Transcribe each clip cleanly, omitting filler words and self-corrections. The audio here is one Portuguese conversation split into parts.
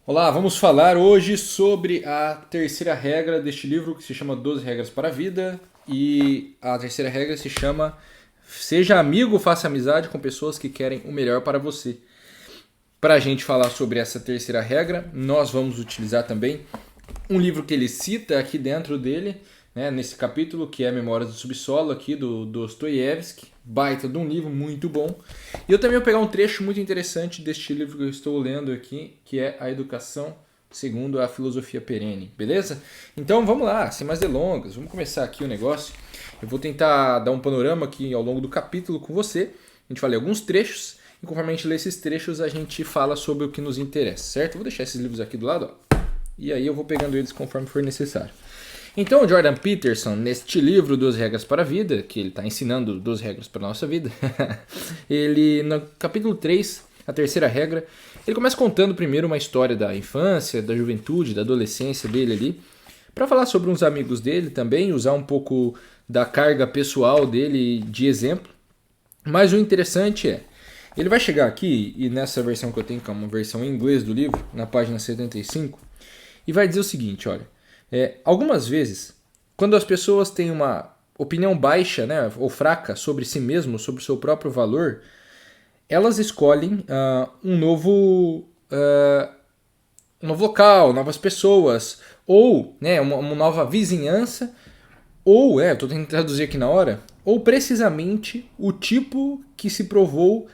Olá, vamos falar hoje sobre a terceira regra deste livro que se chama 12 Regras para a Vida. E a terceira regra se chama Seja amigo, faça amizade com pessoas que querem o melhor para você. Para a gente falar sobre essa terceira regra, nós vamos utilizar também um livro que ele cita aqui dentro dele, né, nesse capítulo, que é Memórias do Subsolo, aqui do Dostoiévski. Baita de um livro muito bom. E eu também vou pegar um trecho muito interessante deste livro que eu estou lendo aqui, que é A Educação Segundo a Filosofia Perene, beleza? Então vamos lá, sem mais delongas, vamos começar aqui o negócio. Eu vou tentar dar um panorama aqui ao longo do capítulo com você. A gente vai ler alguns trechos, e conforme a gente lê esses trechos, a gente fala sobre o que nos interessa, certo? Vou deixar esses livros aqui do lado, ó. E aí eu vou pegando eles conforme for necessário. Então, o Jordan Peterson, neste livro 12 Regras para a Vida, que ele está ensinando 12 regras para a nossa vida, ele, no capítulo 3, a terceira regra, ele começa contando primeiro uma história da infância, da juventude, da adolescência dele ali, para falar sobre uns amigos dele também, usar um pouco da carga pessoal dele de exemplo. Mas o interessante é, ele vai chegar aqui, e nessa versão que eu tenho, que é uma versão em inglês do livro, na página 75, e vai dizer o seguinte, olha, algumas vezes, quando as pessoas têm uma opinião baixa, né, ou fraca sobre si mesmo, sobre o seu próprio valor, elas escolhem um novo local, novas pessoas, ou né, uma nova vizinhança, ou, estou tentando traduzir aqui na hora, ou precisamente o tipo que se provou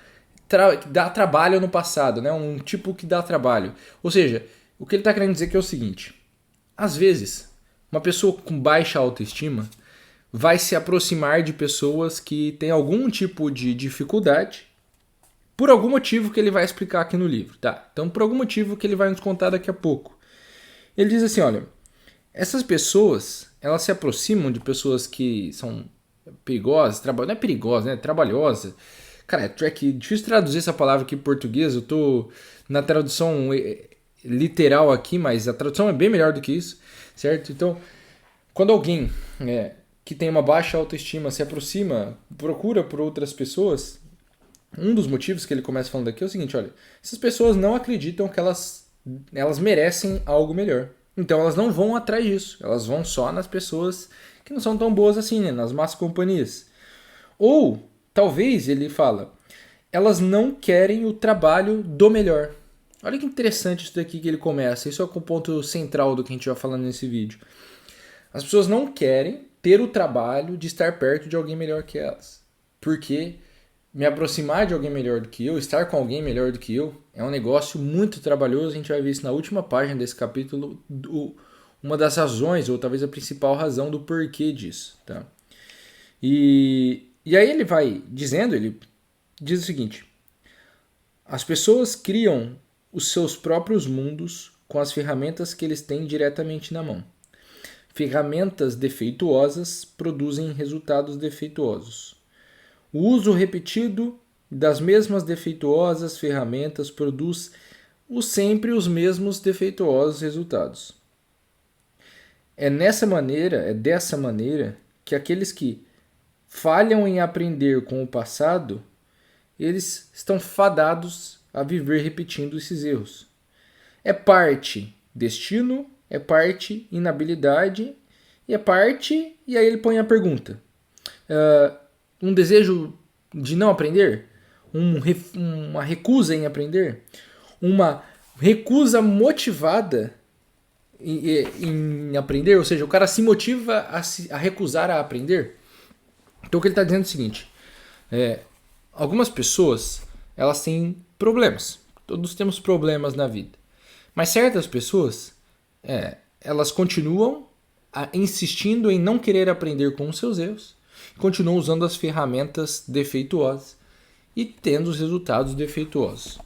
dá trabalho no passado, né, um tipo que dá trabalho. Ou seja, o que ele está querendo dizer que é o seguinte: às vezes, uma pessoa com baixa autoestima vai se aproximar de pessoas que têm algum tipo de dificuldade por algum motivo que ele vai explicar aqui no livro, tá? Então, por algum motivo que ele vai nos contar daqui a pouco. Ele diz assim, olha, essas pessoas, elas se aproximam de pessoas que são perigosas, não é perigosa, né? Trabalhosa. Cara, é difícil traduzir essa palavra aqui em português, eu tô na tradução literal aqui, mas a tradução é bem melhor do que isso, certo? Então, quando alguém que tem uma baixa autoestima se aproxima, procura por outras pessoas, um dos motivos que ele começa falando aqui é o seguinte, olha, essas pessoas não acreditam que elas merecem algo melhor. Então elas não vão atrás disso, elas vão só nas pessoas que não são tão boas assim, né? Nas más companhias. Ou, talvez, ele fala, elas não querem o trabalho do melhor. Olha que interessante isso daqui que ele começa. Isso é o ponto central do que a gente vai falando nesse vídeo. As pessoas não querem ter o trabalho de estar perto de alguém melhor que elas. Porque me aproximar de alguém melhor do que eu, estar com alguém melhor do que eu, é um negócio muito trabalhoso. A gente vai ver isso na última página desse capítulo, uma das razões, ou talvez a principal razão do porquê disso. Tá? E aí ele vai dizendo, ele diz o seguinte: as pessoas criam os seus próprios mundos com as ferramentas que eles têm diretamente na mão. Ferramentas defeituosas produzem resultados defeituosos. O uso repetido das mesmas defeituosas ferramentas produz sempre os mesmos defeituosos resultados. É dessa maneira que aqueles que falham em aprender com o passado, eles estão fadados a viver repetindo esses erros. É parte destino, é parte inabilidade, e é parte, e aí ele põe a pergunta. Um desejo de não aprender? Uma recusa em aprender? Uma recusa motivada em aprender? Ou seja, o cara se motiva a recusar a aprender? Então o que ele está dizendo é o seguinte, algumas pessoas, elas têm problemas. Todos temos problemas na vida. Mas certas pessoas, elas continuam insistindo em não querer aprender com os seus erros, continuam usando as ferramentas defeituosas e tendo os resultados defeituosos.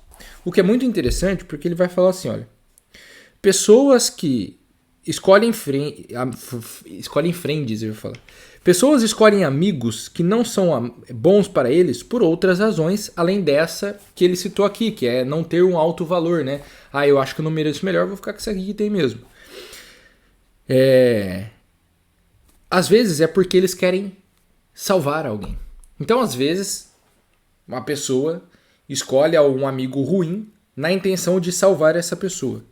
O que é muito interessante, porque ele vai falar assim, olha, pessoas que escolhem friends, eu vou falar. Pessoas escolhem amigos que não são bons para eles por outras razões, além dessa que ele citou aqui, que é não ter um alto valor, né? Eu acho que eu não mereço melhor, vou ficar com isso aqui que tem mesmo. Às vezes é porque eles querem salvar alguém. Então, às vezes, uma pessoa escolhe um amigo ruim na intenção de salvar essa pessoa.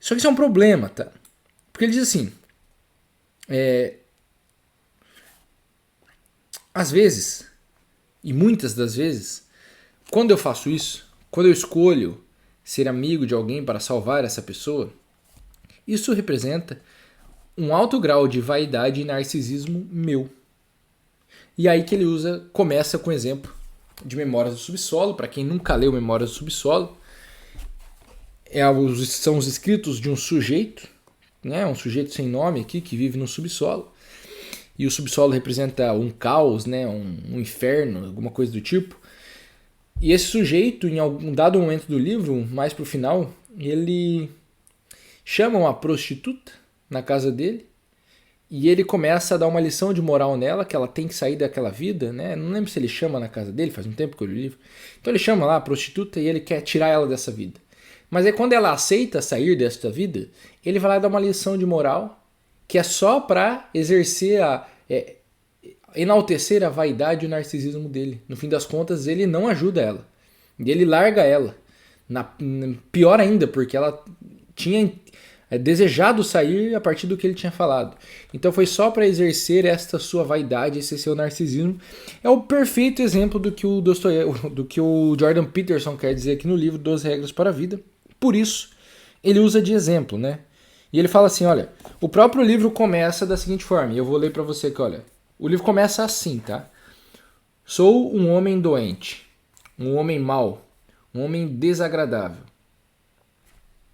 Só que isso é um problema, tá? Porque ele diz assim, às vezes, e muitas das vezes, quando eu faço isso, quando eu escolho ser amigo de alguém para salvar essa pessoa, isso representa um alto grau de vaidade e narcisismo meu. E aí que ele começa com o exemplo de Memórias do Subsolo. Para quem nunca leu Memórias do Subsolo, são os escritos de um sujeito, né, um sujeito sem nome aqui, que vive no subsolo. E o subsolo representa um caos, né, um inferno, alguma coisa do tipo. E esse sujeito, em algum dado momento do livro, mais pro final, ele chama uma prostituta na casa dele e ele começa a dar uma lição de moral nela, que ela tem que sair daquela vida, né? Não lembro se ele chama na casa dele, faz um tempo que eu li o livro. Então ele chama lá a prostituta e ele quer tirar ela dessa vida. Mas aí quando ela aceita sair desta vida, ele vai lá dar uma lição de moral que é só para exercer enaltecer a vaidade e o narcisismo dele. No fim das contas, ele não ajuda ela. E ele larga ela. Pior ainda, porque ela tinha desejado sair a partir do que ele tinha falado. Então foi só para exercer esta sua vaidade, esse seu narcisismo. É o perfeito exemplo do que o Jordan Peterson quer dizer aqui no livro 12 Regras para a Vida. Por isso, ele usa de exemplo, né? E ele fala assim, olha, o próprio livro começa da seguinte forma, e eu vou ler para você aqui, olha. O livro começa assim, tá? Sou um homem doente, um homem mau, um homem desagradável.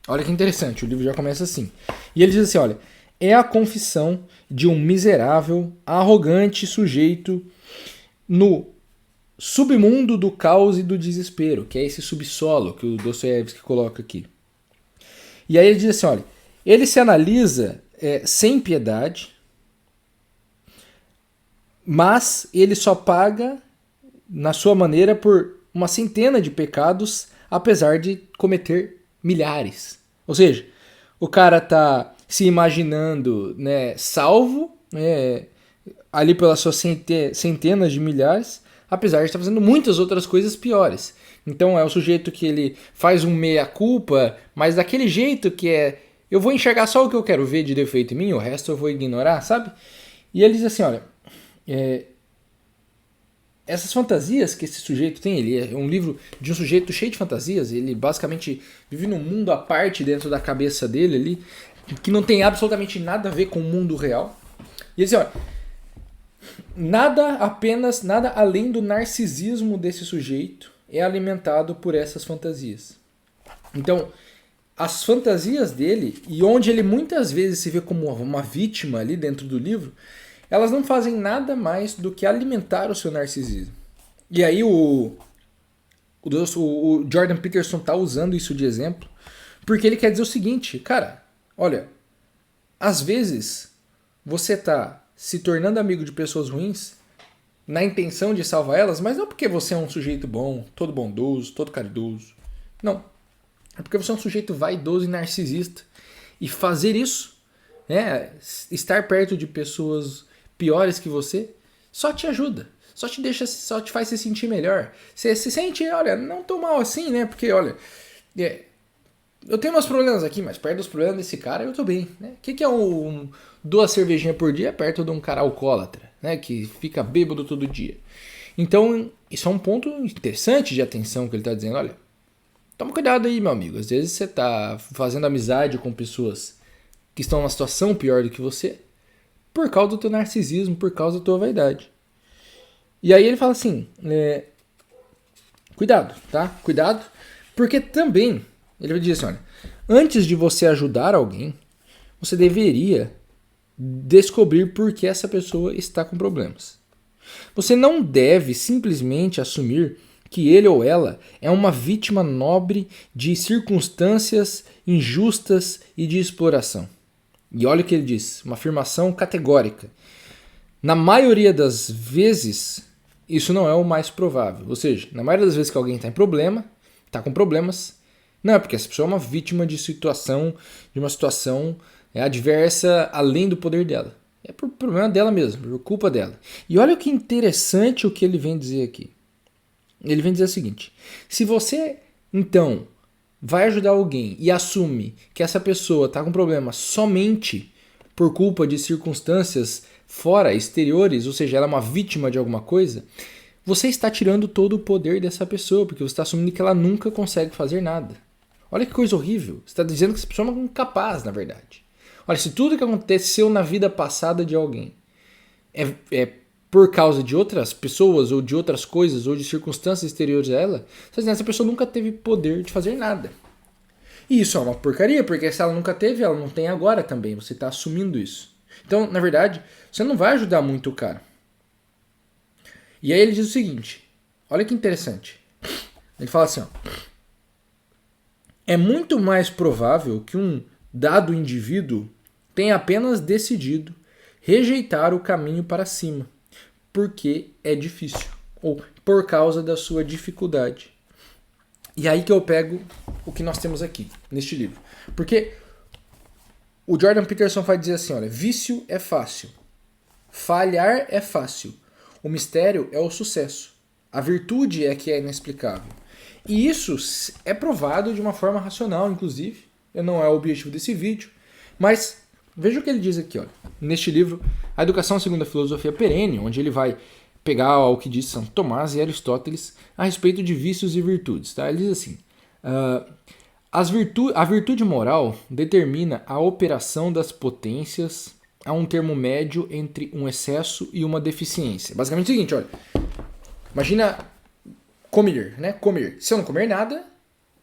Olha que interessante, o livro já começa assim. E ele diz assim, olha, é a confissão de um miserável, arrogante sujeito no submundo do caos e do desespero, que é esse subsolo que o Dostoiévski coloca aqui. E aí ele diz assim, olha, ele se analisa sem piedade, mas ele só paga, na sua maneira, por uma centena de pecados, apesar de cometer milhares. Ou seja, o cara tá se imaginando, né, salvo, ali pelas suas centenas de milhares, apesar de estar fazendo muitas outras coisas piores. Então é o sujeito que ele faz um meia-culpa, mas daquele jeito que eu vou enxergar só o que eu quero ver de defeito em mim, o resto eu vou ignorar, sabe? E ele diz assim, olha, essas fantasias que esse sujeito tem, ele é um livro de um sujeito cheio de fantasias, ele basicamente vive num mundo à parte dentro da cabeça dele ali, que não tem absolutamente nada a ver com o mundo real. E ele diz, olha, nada além do narcisismo desse sujeito é alimentado por essas fantasias. Então, as fantasias dele, e onde ele muitas vezes se vê como uma vítima ali dentro do livro, elas não fazem nada mais do que alimentar o seu narcisismo. E aí o Jordan Peterson está usando isso de exemplo, porque ele quer dizer o seguinte, cara, olha, às vezes você está se tornando amigo de pessoas ruins na intenção de salvar elas, mas não porque você é um sujeito bom, todo bondoso, todo caridoso. Não. É porque você é um sujeito vaidoso e narcisista. E fazer isso, né, estar perto de pessoas piores que você, só te ajuda. Só te faz se sentir melhor. Você se sente, olha, não tão mal assim, né? Porque, olha, eu tenho meus problemas aqui, mas perto dos problemas desse cara eu tô bem, né? O que é duas cervejinhas por dia perto de um cara alcoólatra, né? Que fica bêbado todo dia. Então, isso é um ponto interessante de atenção que ele tá dizendo. Olha, toma cuidado aí, meu amigo. Às vezes você tá fazendo amizade com pessoas que estão numa situação pior do que você por causa do teu narcisismo, por causa da tua vaidade. E aí ele fala assim, cuidado, tá? Cuidado, porque também, ele diz assim, olha, antes de você ajudar alguém, você deveria descobrir por que essa pessoa está com problemas. Você não deve simplesmente assumir que ele ou ela é uma vítima nobre de circunstâncias injustas e de exploração. E olha o que ele diz, uma afirmação categórica. Na maioria das vezes, isso não é o mais provável. Ou seja, na maioria das vezes que alguém está com problemas, não é porque essa pessoa é uma vítima de uma situação adversa além do poder dela. É por problema dela mesma, por culpa dela. E olha que interessante o que ele vem dizer aqui. Ele vem dizer o seguinte, se você, então, vai ajudar alguém e assume que essa pessoa está com problema somente por culpa de circunstâncias fora, exteriores, ou seja, ela é uma vítima de alguma coisa, você está tirando todo o poder dessa pessoa, porque você está assumindo que ela nunca consegue fazer nada. Olha que coisa horrível. Você está dizendo que essa pessoa é uma incapaz, na verdade. Olha, se tudo que aconteceu na vida passada de alguém é por causa de outras pessoas, ou de outras coisas, ou de circunstâncias exteriores a ela, você está dizendo que essa pessoa nunca teve poder de fazer nada. E isso é uma porcaria, porque se ela nunca teve, ela não tem agora também. Você está assumindo isso. Então, na verdade, você não vai ajudar muito o cara. E aí ele diz o seguinte, olha que interessante. Ele fala assim, ó, é muito mais provável que um dado indivíduo tenha apenas decidido rejeitar o caminho para cima, porque é difícil, ou por causa da sua dificuldade. E aí que eu pego o que nós temos aqui, neste livro. Porque o Jordan Peterson vai dizer assim, olha, vício é fácil, falhar é fácil, o mistério é o sucesso, a virtude é que é inexplicável. E isso é provado de uma forma racional, inclusive, não é o objetivo desse vídeo, mas veja o que ele diz aqui, olha, neste livro, A Educação segundo a Filosofia Perene, onde ele vai pegar o que diz Santo Tomás e Aristóteles a respeito de vícios e virtudes. Tá? Ele diz assim, a virtude moral determina a operação das potências a um termo médio entre um excesso e uma deficiência. Basicamente é o seguinte, olha, imagina comer, né? Comer. Se eu não comer nada,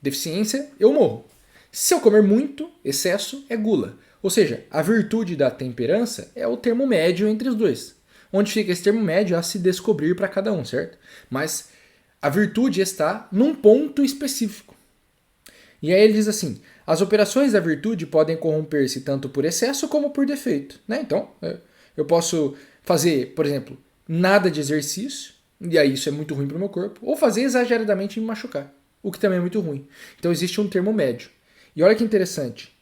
deficiência, eu morro. Se eu comer muito, excesso é gula. Ou seja, a virtude da temperança é o termo médio entre os dois. Onde fica esse termo médio a se descobrir para cada um, certo? Mas a virtude está num ponto específico. E aí ele diz assim, as operações da virtude podem corromper-se tanto por excesso como por defeito. Né? Então, eu posso fazer, por exemplo, nada de exercício, e aí isso é muito ruim para o meu corpo, ou fazer exageradamente e me machucar, o que também é muito ruim. Então existe um termo médio. E olha que interessante,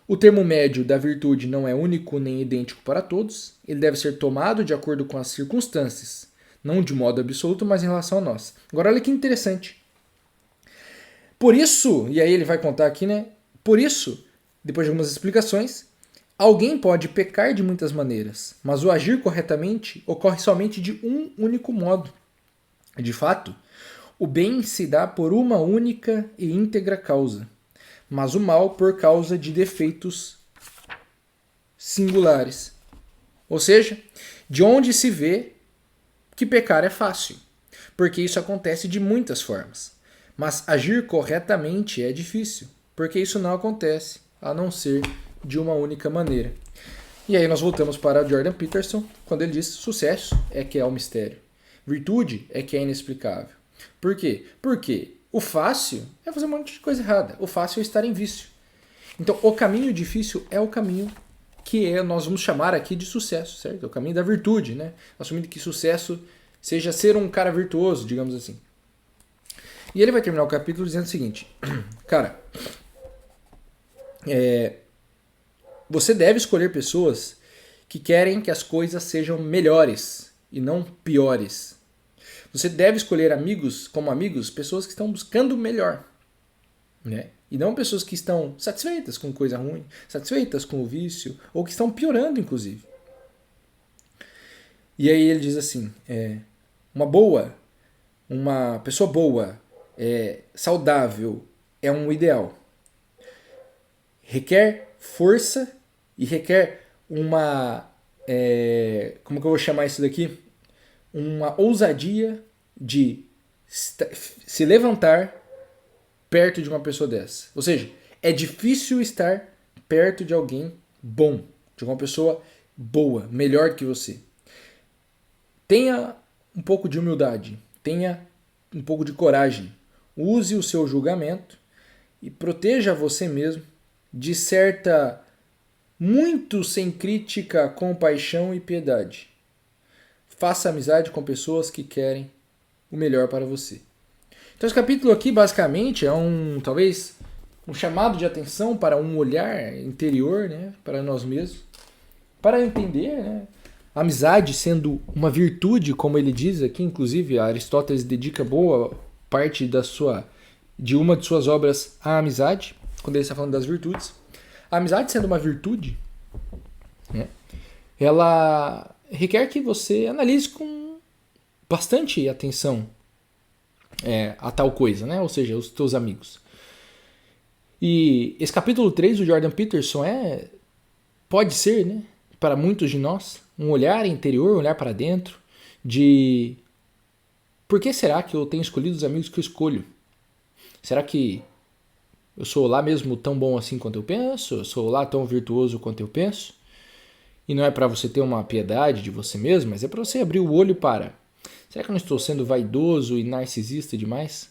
o termo médio da virtude não é único nem idêntico para todos, ele deve ser tomado de acordo com as circunstâncias, não de modo absoluto, mas em relação a nós. Agora olha que interessante. Por isso, e aí ele vai contar aqui, né? Por isso, depois de algumas explicações, alguém pode pecar de muitas maneiras, mas o agir corretamente ocorre somente de um único modo. De fato, o bem se dá por uma única e íntegra causa, mas o mal por causa de defeitos singulares. Ou seja, de onde se vê que pecar é fácil, porque isso acontece de muitas formas. Mas agir corretamente é difícil, porque isso não acontece, a não ser de uma única maneira. E aí nós voltamos para Jordan Peterson, quando ele diz sucesso é que é o mistério. Virtude é que é inexplicável. Por quê? Porque o fácil é fazer um monte de coisa errada. O fácil é estar em vício. Então o caminho difícil é o caminho que nós vamos chamar aqui de sucesso, certo? É o caminho da virtude, né? Assumindo que sucesso seja ser um cara virtuoso, digamos assim. E ele vai terminar o capítulo dizendo o seguinte, cara, você deve escolher pessoas que querem que as coisas sejam melhores e não piores. Você deve escolher como amigos pessoas que estão buscando o melhor, né? E não pessoas que estão satisfeitas com coisa ruim, satisfeitas com o vício, ou que estão piorando, inclusive. E aí ele diz assim, uma pessoa boa, saudável, é um ideal. Requer força e requer uma... como que eu vou chamar isso daqui? Uma ousadia de se levantar perto de uma pessoa dessa. Ou seja, é difícil estar perto de alguém bom, de uma pessoa boa, melhor que você. Tenha um pouco de humildade, tenha um pouco de coragem. Use o seu julgamento e proteja você mesmo de certa, muito sem crítica, compaixão e piedade. Faça amizade com pessoas que querem o melhor para você. Então esse capítulo aqui basicamente é talvez um chamado de atenção para um olhar interior, né, para nós mesmos, para entender, né, a amizade sendo uma virtude, como ele diz aqui, inclusive Aristóteles dedica boa parte da sua de uma de suas obras, A Amizade, quando ele está falando das virtudes. A amizade sendo uma virtude, né, ela requer que você analise com bastante atenção a tal coisa, né? Ou seja, os teus amigos. E esse capítulo 3 do Jordan Peterson pode ser, né, para muitos de nós, um olhar interior, um olhar para dentro, de por que será que eu tenho escolhido os amigos que eu escolho? Será que eu sou lá mesmo tão bom assim quanto eu penso? Eu sou lá tão virtuoso quanto eu penso? E não é para você ter uma piedade de você mesmo, mas é para você abrir o olho para: será que eu não estou sendo vaidoso e narcisista demais?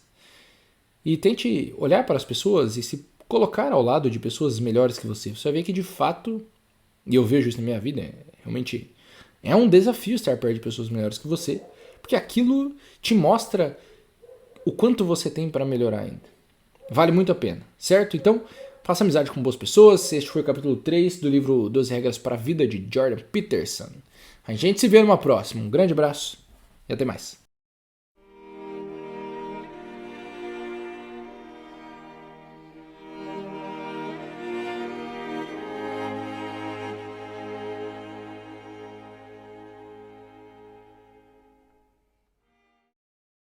E tente olhar para as pessoas e se colocar ao lado de pessoas melhores que você. Você vai ver que de fato, e eu vejo isso na minha vida, realmente é um desafio estar perto de pessoas melhores que você, porque aquilo te mostra o quanto você tem para melhorar ainda. Vale muito a pena, certo? Então, faça amizade com boas pessoas. Este foi o capítulo 3 do livro 12 Regras para a Vida de Jordan Peterson. A gente se vê numa próxima. Um grande abraço e até mais.